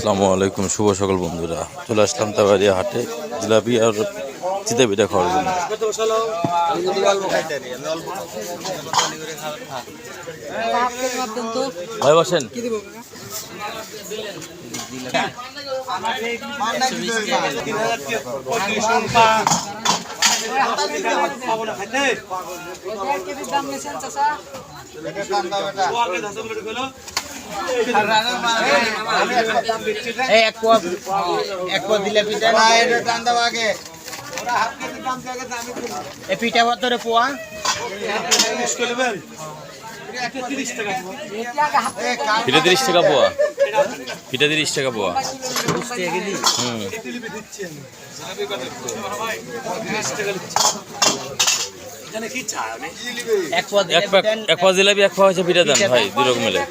আসসালামু আলাইকুম, শুভ সকাল বন্ধুরা। চলে আসলাম তাবাড়িয়া হাটে জিলাপি আর চিতা পিঠা খাওয়ার জন্য। ভাই বসেন। পিঠা ধরে পোয়া পিঠা 30 টাকা পোয়া, পিঠা 30 টাকা পোয়া। এক পা জিলাপি, এক পা হচ্ছে পিঠা দেন ভাই, 2 রকম মিলে।